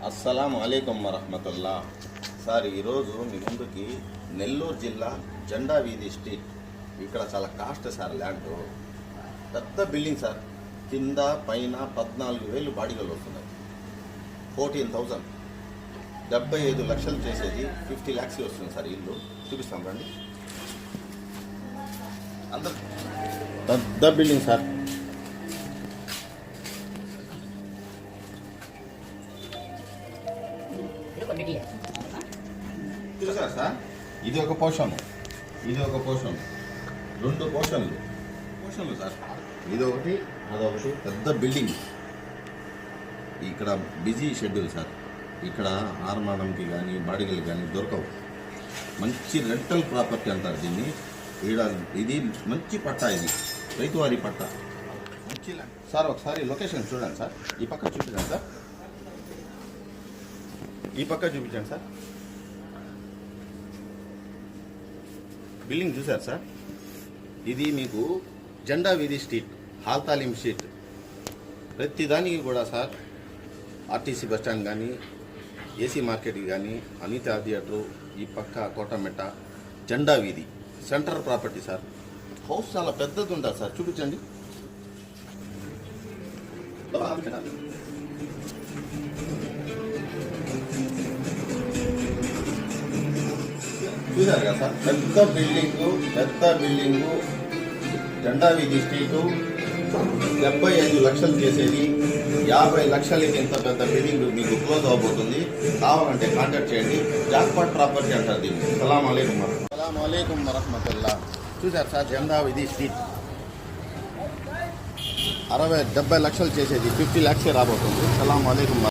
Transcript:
అస్సలం అలైకుం వరహమతుల్లా. సార్, ఈరోజు మీ ముందుకి నెల్లూరు జిల్లా జెండా వీధి స్ట్రీట్. ఇక్కడ చాలా కాస్ట్ సార్. ల్యాండ్ పెద్ద బిల్డింగ్ సార్. కింద పైన 14,000 బాడిగలు వస్తున్నాయి. 14,000 75 లక్షలు చేసేది 50 lakhs వస్తుంది సార్. ఇల్లు చూపిస్తాం రండి. అందరు పెద్ద బిల్డింగ్ సార్. చూసారు సార్, ఇది ఒక పోర్షన్, ఇది ఒక పోర్షన్, 2 పోర్షన్లు సార్. ఇది ఒకటి, అదొకటి. పెద్ద బిల్డింగ్. ఇక్కడ బిజీ షెడ్యూల్ సార్. ఇక్కడ ఆర్మాడంకి కానీ బాడిగలు కానీ దొరకవు. మంచి రెంటల్ ప్రాపర్టీ అంటారు దీన్ని. ఇది మంచి పట్టా. ఇది రైతువారి పట్టా. మంచి సార్. ఒకసారి లొకేషన్ చూడండి సార్. ఈ పక్క చూపించండి సార్. ఈ పక్క చూపించండి సార్. బిల్డింగ్ చూసారు సార్. ఇది మీకు జెండా వీధి స్ట్రీట్, హాల్తాలిం స్ట్రీట్. ప్రతిదానికి కూడా సార్, ఆర్టీసీ బస్టాండ్ కానీ, ఏసీ మార్కెట్కి కానీ, అనితా థియేటరు, ఈ పక్క కోటమెట్ట, జెండా వీధి సెంటర్ ప్రాపర్టీ సార్. హౌస్ చాలా పెద్దది ఉంటుంది సార్. చూపించండి. చూసారు కదా సార్, పెద్ద బిల్డింగు జెండా వీధి స్ట్రీటు. 75 లక్షలు చేసేది 50 లక్షలకి ఇంత పెద్ద బిల్డింగ్ మీకు క్లోజ్ అవబోతుంది. కావాలంటే కాంటాక్ట్ చేయండి. జాక్పాట్ ప్రాపర్టీ అంటారు దీన్ని. సలాం అలైకుం వరహమతుల్లా. చూసారు సార్, జెండా వీధి స్ట్రీట్ 60-70 లక్షలు చేసేది 50 lakhs రాబోతుంది. సలాం అలైకుం.